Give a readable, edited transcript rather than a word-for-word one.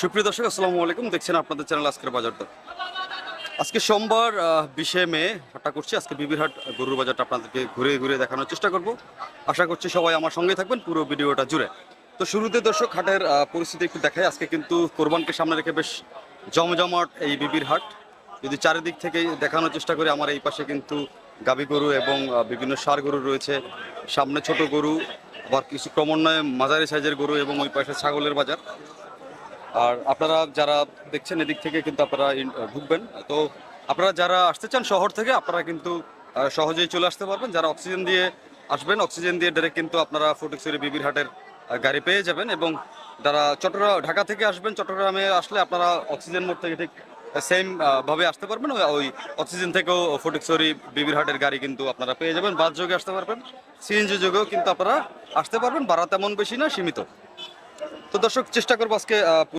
সুপ্রিয় দর্শক, আসসালামু আলাইকুম। দেখছেন আপনাদের চ্যানেল আজকের বাজার দর। আজকে সোমবার 20শে মে হাটটা করছি। আজকে বিবিরহাট গরুর বাজারটা আপনাদেরকে ঘুরে ঘুরে দেখানোর চেষ্টা করব। আশা করছি সবাই আমার সঙ্গেই থাকবেন পুরো ভিডিওটা জুড়ে। তো শুরুতে দর্শক হাটের পরিস্থিতি একটু দেখাই। আজকে কিন্তু কোরবানকে সামনে রেখে বেশ জমজমাট এই বিবির হাট। যদি চারিদিক থেকে দেখানোর চেষ্টা করি, আমার এই পাশে কিন্তু গাভী গরু এবং বিভিন্ন ষাঁড় গরু রয়েছে। সামনে ছোট গরু, আবার কিছু ক্রমান্বয়ে মাঝারি সাইজের গরু এবং ওই পাশে ছাগলের বাজার। আর আপনারা যারা দেখছেন এদিক থেকে কিন্তু আপনারা ঢুকবেন। তো আপনারা যারা আসতে চান শহর থেকে, আপনারা কিন্তু সহজেই চলে আসতে পারবেন। যারা অক্সিজেন দিয়ে আসবেন, অক্সিজেন দিয়ে ডাইরেক্ট কিন্তু আপনারা ফটিকছড়ি বিবির হাটের গাড়ি পেয়ে যাবেন। এবং যারা ঢাকা থেকে আসবেন, চট্টগ্রামে আসলে আপনারা অক্সিজেন মোড় থেকে ঠিক সেম ভাবে আসতে পারবেন। ওই অক্সিজেন থেকেও ফটিকছড়ি বিবির হাটের গাড়ি কিন্তু আপনারা পেয়ে যাবেন। বাস যোগে আসতে পারবেন, সিএনজি যোগেও কিন্তু আপনারা আসতে পারবেন। ভাড়া তেমন বেশি না, সীমিত। তো দর্শক, চেষ্টা করবো আজকে